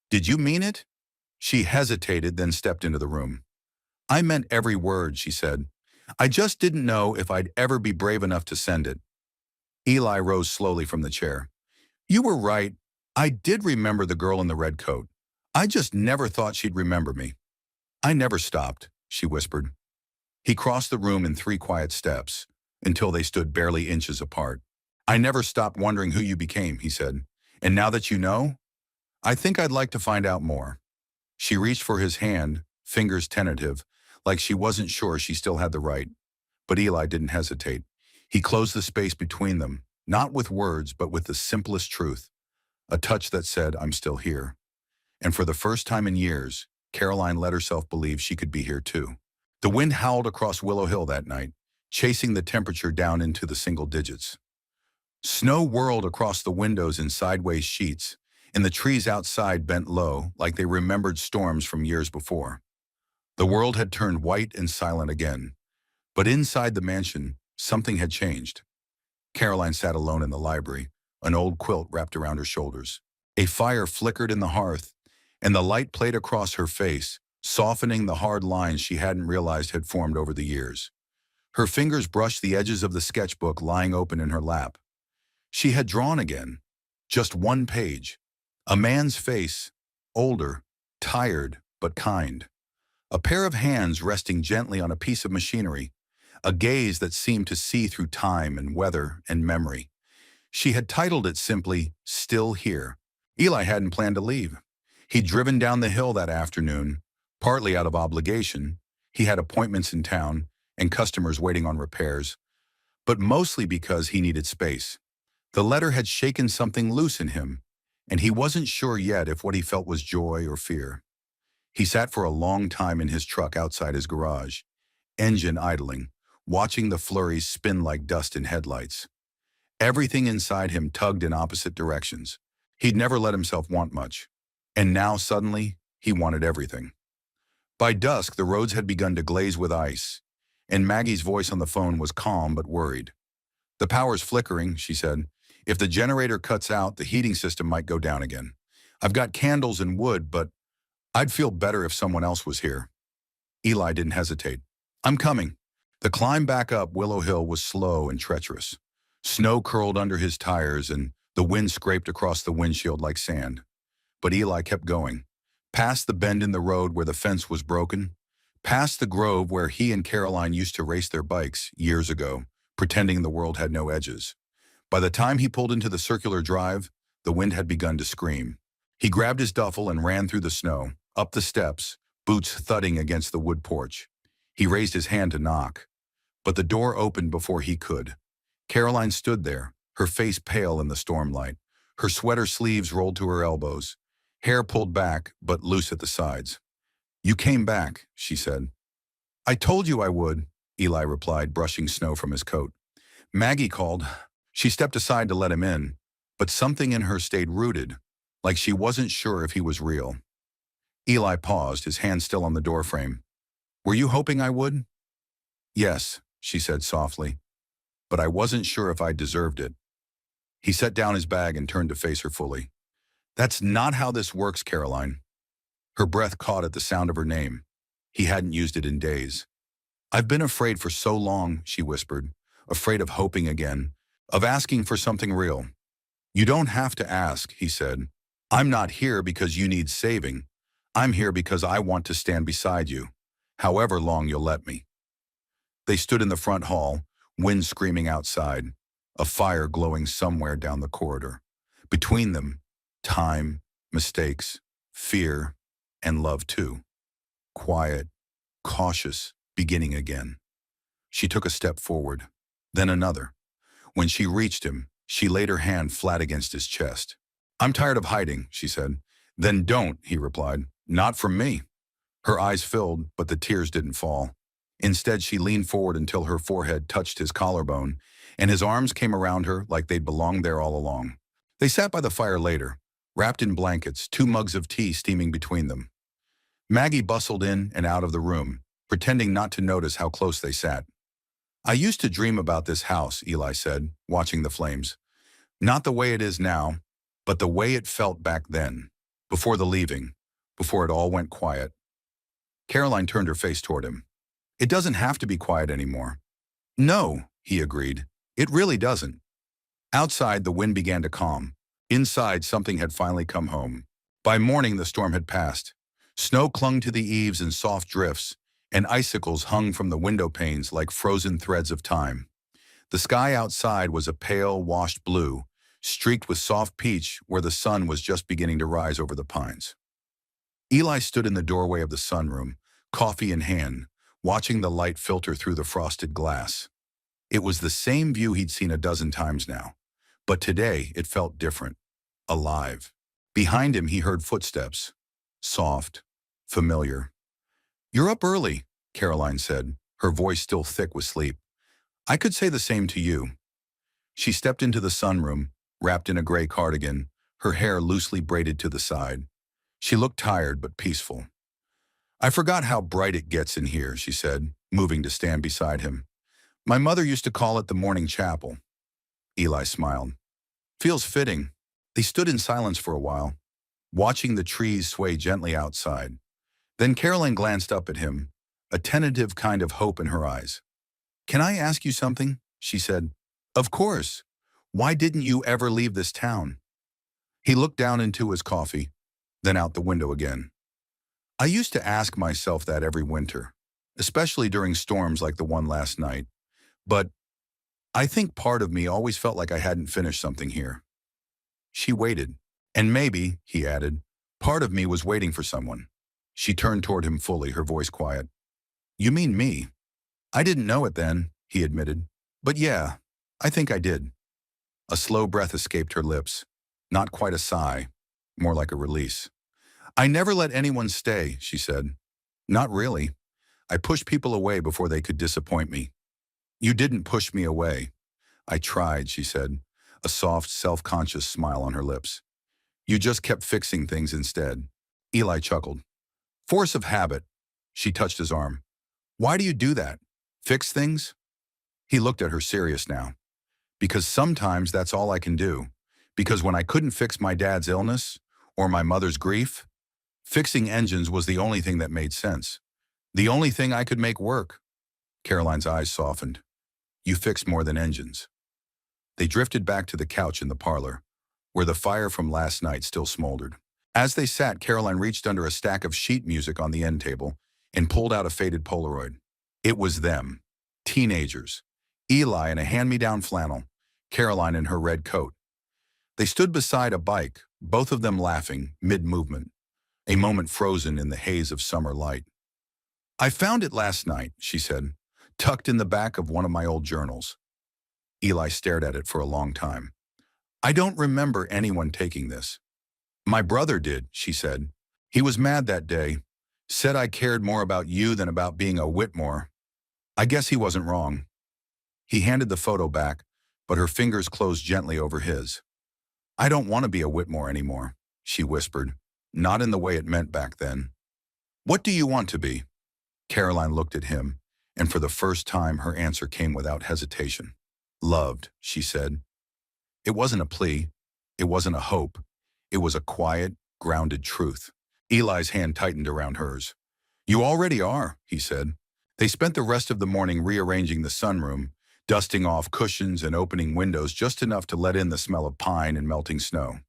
Did you mean it?" She hesitated, then stepped into the room. "I meant every word," she said. "I just didn't know if I'd ever be brave enough to send it." Eli rose slowly from the chair. "You were right. I did remember the girl in the red coat. I just never thought she'd remember me." "I never stopped," she whispered. He crossed the room in 3 quiet steps, until they stood barely inches apart. "I never stopped wondering who you became," he said. "And now that you know, I think I'd like to find out more." She reached for his hand, fingers tentative, like she wasn't sure she still had the right. But Eli didn't hesitate. He closed the space between them, not with words, but with the simplest truth, a touch that said, "I'm still here." And for the first time in years, Caroline let herself believe she could be here too. The wind howled across Willow Hill that night, chasing the temperature down into the single digits. Snow whirled across the windows in sideways sheets, and the trees outside bent low like they remembered storms from years before. The world had turned white and silent again. But inside the mansion, something had changed. Caroline sat alone in the library, an old quilt wrapped around her shoulders. A fire flickered in the hearth, and the light played across her face, softening the hard lines she hadn't realized had formed over the years. Her fingers brushed the edges of the sketchbook lying open in her lap. She had drawn again. Just one page. A man's face, older, tired, but kind. A pair of hands resting gently on a piece of machinery, a gaze that seemed to see through time and weather and memory. She had titled it simply, Still Here. Eli hadn't planned to leave. He'd driven down the hill that afternoon, partly out of obligation. He had appointments in town and customers waiting on repairs, but mostly because he needed space. The letter had shaken something loose in him, and he wasn't sure yet if what he felt was joy or fear. He sat for a long time in his truck outside his garage, engine idling, watching the flurries spin like dust in headlights. Everything inside him tugged in opposite directions. He'd never let himself want much, and now suddenly he wanted everything. By dusk, the roads had begun to glaze with ice, and Maggie's voice on the phone was calm but worried. "The power's flickering," she said. "If the generator cuts out, the heating system might go down again. I've got candles and wood, but I'd feel better if someone else was here." Eli didn't hesitate. "I'm coming." The climb back up Willow Hill was slow and treacherous. Snow curled under his tires and the wind scraped across the windshield like sand. But Eli kept going. Past the bend in the road where the fence was broken, past the grove where he and Caroline used to race their bikes years ago, pretending the world had no edges. By the time he pulled into the circular drive, the wind had begun to scream. He grabbed his duffel and ran through the snow, up the steps, boots thudding against the wood porch. He raised his hand to knock, but the door opened before he could. Caroline stood there, her face pale in the stormlight, her sweater sleeves rolled to her elbows, hair pulled back but loose at the sides. "You came back," she said. "I told you I would," Eli replied, brushing snow from his coat. "Maggie called." She stepped aside to let him in, but something in her stayed rooted, like she wasn't sure if he was real. Eli paused, his hand still on the doorframe. "Were you hoping I would?" "Yes," she said softly, "but I wasn't sure if I deserved it." He set down his bag and turned to face her fully. "That's not how this works, Caroline." Her breath caught at the sound of her name. He hadn't used it in days. "I've been afraid for so long," she whispered, "afraid of hoping again, of asking for something real." "You don't have to ask," he said. "I'm not here because you need saving. I'm here because I want to stand beside you, however long you'll let me." They stood in the front hall, wind screaming outside, a fire glowing somewhere down the corridor. Between them, time, mistakes, fear, and love too. Quiet, cautious, beginning again. She took a step forward, then another. When she reached him, she laid her hand flat against his chest. "I'm tired of hiding," she said. "Then don't," he replied. "Not from me." Her eyes filled, but the tears didn't fall. Instead, she leaned forward until her forehead touched his collarbone, and his arms came around her like they'd belonged there all along. They sat by the fire later, wrapped in blankets, 2 mugs of tea steaming between them. Maggie bustled in and out of the room, pretending not to notice how close they sat. "I used to dream about this house," Eli said, watching the flames. "Not the way it is now, but the way it felt back then, before the leaving, before it all went quiet." Caroline turned her face toward him. "It doesn't have to be quiet anymore." "No," he agreed. "It really doesn't." Outside, the wind began to calm. Inside, something had finally come home. By morning, the storm had passed. Snow clung to the eaves in soft drifts, and icicles hung from the window panes like frozen threads of time. The sky outside was a pale, washed blue, streaked with soft peach where the sun was just beginning to rise over the pines. Eli stood in the doorway of the sunroom, coffee in hand, watching the light filter through the frosted glass. It was the same view he'd seen a dozen times now, but today it felt different, alive. Behind him he heard footsteps, soft, familiar. "You're up early," Caroline said, her voice still thick with sleep. "I could say the same to you." She stepped into the sunroom, wrapped in a gray cardigan, her hair loosely braided to the side. She looked tired but peaceful. "I forgot how bright it gets in here," she said, moving to stand beside him. "My mother used to call it the morning chapel." Eli smiled. "Feels fitting." They stood in silence for a while, watching the trees sway gently outside. Then Caroline glanced up at him, a tentative kind of hope in her eyes. "Can I ask you something?" she said. "Of course. Why didn't you ever leave this town?" He looked down into his coffee. then out the window again. I used to ask myself that every winter, especially during storms like the one last night. But I think part of me always felt like I hadn't finished something here. She waited. And maybe, he added, part of me was waiting for someone. She turned toward him fully, her voice quiet. You mean me? I didn't know it then, he admitted. But yeah, I think I did. A slow breath escaped her lips. Not quite a sigh, more like a release. I never let anyone stay, she said. Not really. I pushed people away before they could disappoint me. You didn't push me away. I tried, she said, a soft, self-conscious smile on her lips. You just kept fixing things instead. Eli chuckled. Force of habit. She touched his arm. Why do you do that? Fix things? He looked at her serious now. Because sometimes that's all I can do. Because when I couldn't fix my dad's illness or my mother's grief, fixing engines was the only thing that made sense. The only thing I could make work. Caroline's eyes softened. You fixed more than engines. They drifted back to the couch in the parlor, where the fire from last night still smoldered. As they sat, Caroline reached under a stack of sheet music on the end table and pulled out a faded Polaroid. It was them, teenagers. Eli in a hand-me-down flannel, Caroline in her red coat. They stood beside a bike, both of them laughing, mid-movement, a moment frozen in the haze of summer light. I found it last night, she said, tucked in the back of one of my old journals. Eli stared at it for a long time. I don't remember anyone taking this. My brother did, she said. He was mad that day, said I cared more about you than about being a Whitmore. I guess he wasn't wrong. He handed the photo back, but her fingers closed gently over his. I don't want to be a Whitmore anymore, she whispered, not in the way it meant back then. What do you want to be? Caroline looked at him, and for the first time her answer came without hesitation. Loved, she said. It wasn't a plea. It wasn't a hope. It was a quiet, grounded truth. Eli's hand tightened around hers. You already are, he said. They spent the rest of the morning rearranging the sunroom, dusting off cushions and opening windows just enough to let in the smell of pine and melting snow.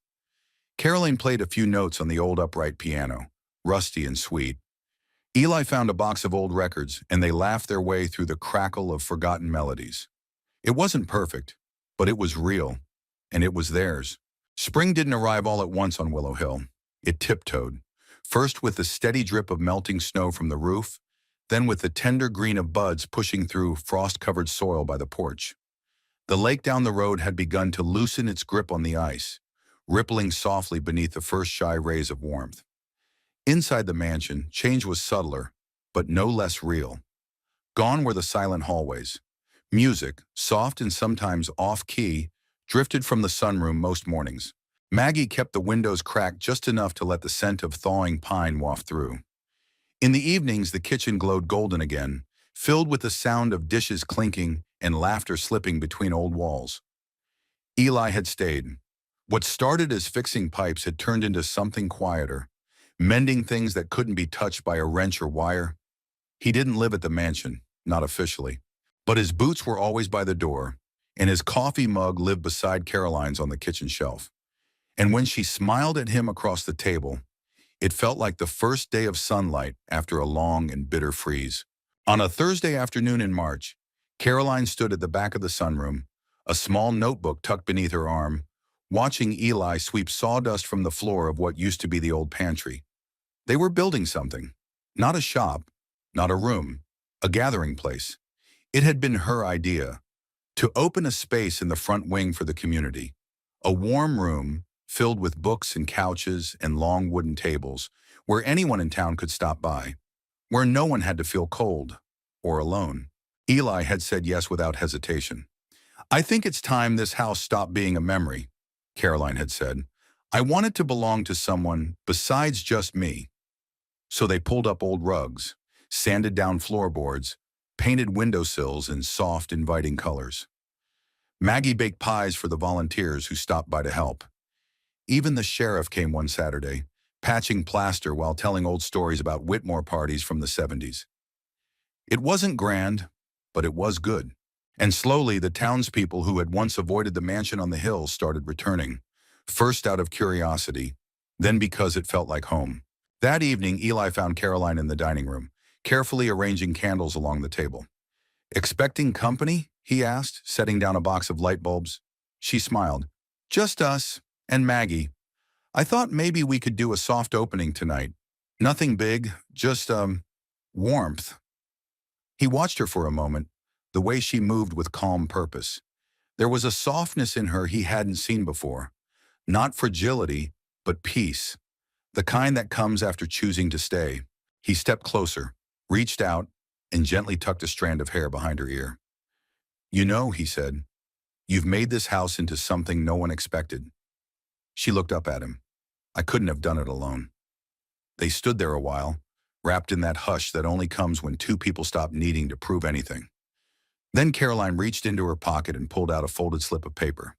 Caroline played a few notes on the old upright piano, rusty and sweet. Eli found a box of old records, and they laughed their way through the crackle of forgotten melodies. It wasn't perfect, but it was real, and it was theirs. Spring didn't arrive all at once on Willow Hill. It tiptoed, first with the steady drip of melting snow from the roof, then with the tender green of buds pushing through frost-covered soil by the porch. The lake down the road had begun to loosen its grip on the ice, rippling softly beneath the first shy rays of warmth. Inside the mansion, change was subtler, but no less real. Gone were the silent hallways. Music, soft and sometimes off-key, drifted from the sunroom most mornings. Maggie kept the windows cracked just enough to let the scent of thawing pine waft through. In the evenings, the kitchen glowed golden again, filled with the sound of dishes clinking and laughter slipping between old walls. Eli had stayed. What started as fixing pipes had turned into something quieter, mending things that couldn't be touched by a wrench or wire. He didn't live at the mansion, not officially, but his boots were always by the door, and his coffee mug lived beside Caroline's on the kitchen shelf. And when she smiled at him across the table, it felt like the first day of sunlight after a long and bitter freeze. On a Thursday afternoon in March, Caroline stood at the back of the sunroom, a small notebook tucked beneath her arm, watching Eli sweep sawdust from the floor of what used to be the old pantry. They were building something. Not a shop, not a room, a gathering place. It had been her idea, to open a space in the front wing for the community, a warm room filled with books and couches and long wooden tables, where anyone in town could stop by, where no one had to feel cold or alone. Eli had said yes without hesitation. I think it's time this house stopped being a memory, Caroline had said. I want it to belong to someone besides just me. So they pulled up old rugs, sanded down floorboards, painted windowsills in soft, inviting colors. Maggie baked pies for the volunteers who stopped by to help. Even the sheriff came one Saturday, patching plaster while telling old stories about Whitmore parties from the 70s. It wasn't grand, but it was good. And slowly the townspeople who had once avoided the mansion on the hill started returning, first out of curiosity, then because it felt like home. That evening, Eli found Caroline in the dining room, carefully arranging candles along the table. "Expecting company?" he asked, setting down a box of light bulbs. She smiled. "Just us and Maggie. I thought maybe we could do a soft opening tonight. Nothing big, just, warmth." He watched her for a moment, the way she moved with calm purpose. There was a softness in her he hadn't seen before. Not fragility, but peace. The kind that comes after choosing to stay. He stepped closer, reached out, and gently tucked a strand of hair behind her ear. "You know," he said, "you've made this house into something no one expected." She looked up at him. "I couldn't have done it alone." They stood there a while, wrapped in that hush that only comes when two people stop needing to prove anything. Then Caroline reached into her pocket and pulled out a folded slip of paper.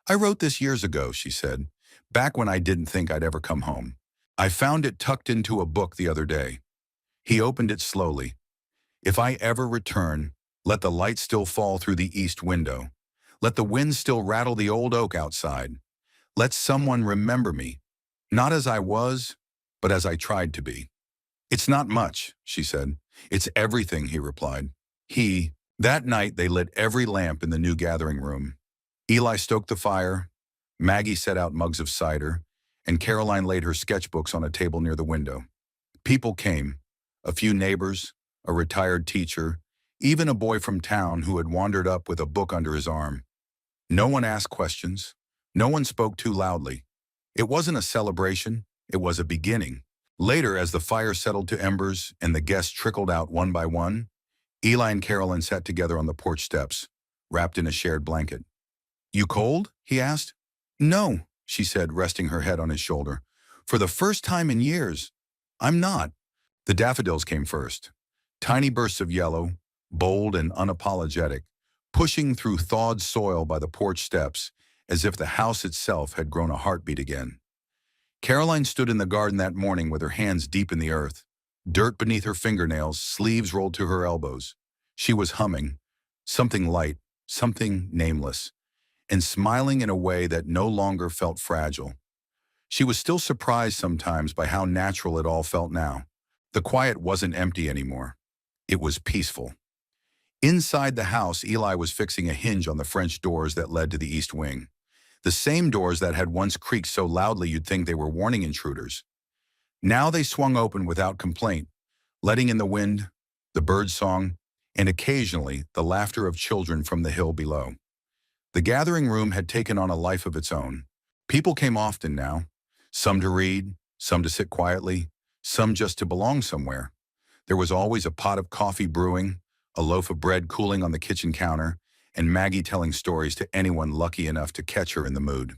"I wrote this years ago," she said, "back when I didn't think I'd ever come home. I found it tucked into a book the other day." He opened it slowly. "If I ever return, let the light still fall through the east window. Let the wind still rattle the old oak outside. Let someone remember me, not as I was, but as I tried to be." "It's not much," she said. "It's everything," he replied. That night they lit every lamp in the new gathering room. Eli stoked the fire, Maggie set out mugs of cider, and Caroline laid her sketchbooks on a table near the window. People came, a few neighbors, a retired teacher, even a boy from town who had wandered up with a book under his arm. No one asked questions. No one spoke too loudly. It wasn't a celebration, it was a beginning. Later, as the fire settled to embers and the guests trickled out one by one, Eli and Caroline sat together on the porch steps, wrapped in a shared blanket. "You cold?" he asked. "No," she said, resting her head on his shoulder. "For the first time in years, I'm not." The daffodils came first. Tiny bursts of yellow, bold and unapologetic, pushing through thawed soil by the porch steps as if the house itself had grown a heartbeat again. Caroline stood in the garden that morning with her hands deep in the earth, dirt beneath her fingernails, sleeves rolled to her elbows. She was humming, something light, something nameless, and smiling in a way that no longer felt fragile. She was still surprised sometimes by how natural it all felt now. The quiet wasn't empty anymore. It was peaceful. Inside the house, Eli was fixing a hinge on the French doors that led to the east wing. The same doors that had once creaked so loudly you'd think they were warning intruders. Now they swung open without complaint, letting in the wind, the bird song, and occasionally the laughter of children from the hill below. The gathering room had taken on a life of its own. People came often now, some to read, some to sit quietly, some just to belong somewhere. There was always a pot of coffee brewing, a loaf of bread cooling on the kitchen counter, and Maggie telling stories to anyone lucky enough to catch her in the mood.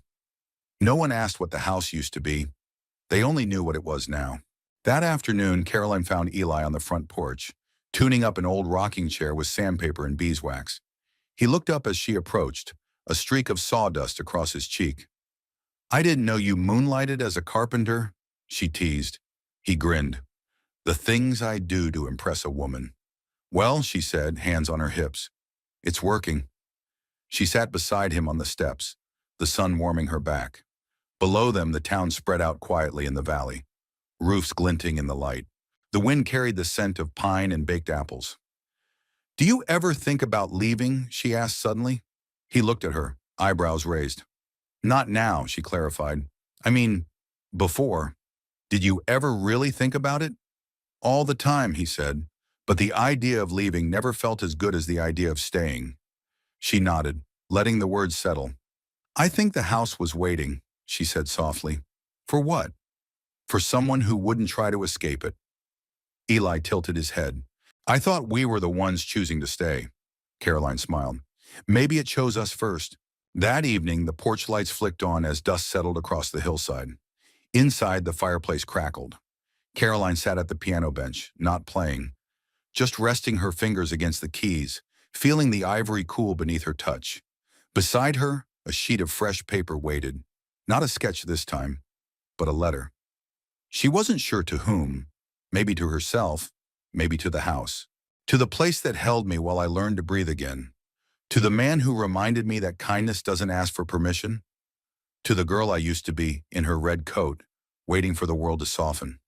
No one asked what the house used to be. They only knew what it was now. That afternoon, Caroline found Eli on the front porch, tuning up an old rocking chair with sandpaper and beeswax. He looked up as she approached, a streak of sawdust across his cheek. "I didn't know you moonlighted as a carpenter," she teased. He grinned. "The things I do to impress a woman." "Well," she said, hands on her hips, "it's working." She sat beside him on the steps, the sun warming her back. Below them, the town spread out quietly in the valley, roofs glinting in the light. The wind carried the scent of pine and baked apples. "Do you ever think about leaving?" she asked suddenly. He looked at her, eyebrows raised. "Not now," she clarified. "I mean, before. Did you ever really think about it?" "All the time," he said, "but the idea of leaving never felt as good as the idea of staying." She nodded, letting the words settle. "I think the house was waiting," she said softly. "For what?" "For someone who wouldn't try to escape it." Eli tilted his head. "I thought we were the ones choosing to stay." Caroline smiled. "Maybe it chose us first." That evening, the porch lights flicked on as dust settled across the hillside. Inside, the fireplace crackled. Caroline sat at the piano bench, not playing, just resting her fingers against the keys, feeling the ivory cool beneath her touch. Beside her, a sheet of fresh paper waited. Not a sketch this time, but a letter. She wasn't sure to whom, maybe to herself, maybe to the house. "To the place that held me while I learned to breathe again. To the man who reminded me that kindness doesn't ask for permission. To the girl I used to be, in her red coat, waiting for the world to soften.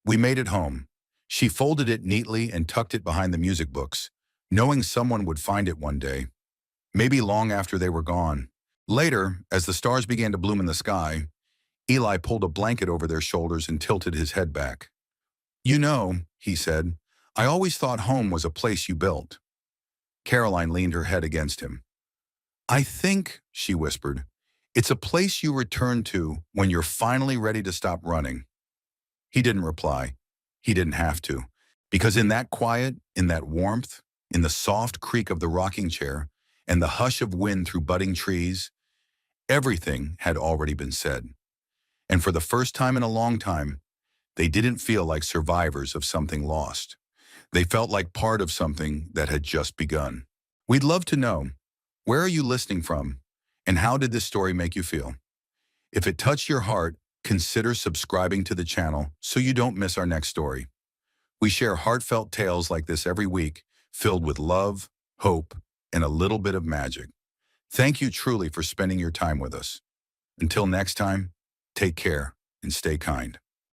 We made it home. She folded it neatly and tucked it behind the music books, knowing someone would find it one day, maybe long after they were gone. Later, as the stars began to bloom in the sky, Eli pulled a blanket over their shoulders and tilted his head back. "You know," he said, "I always thought home was a place you built." Caroline leaned her head against him. "I think," she whispered, "it's a place you return to when you're finally ready to stop running." He didn't reply. He didn't have to. Because in that quiet, in that warmth, in the soft creak of the rocking chair, and the hush of wind through budding trees, everything had already been said. And for the first time in a long time, they didn't feel like survivors of something lost. They felt like part of something that had just begun. We'd love to know, where are you listening from? And how did this story make you feel? If it touched your heart, consider subscribing to the channel so you don't miss our next story. We share heartfelt tales like this every week, filled with love, hope, and a little bit of magic. Thank you truly for spending your time with us. Until next time, take care and stay kind.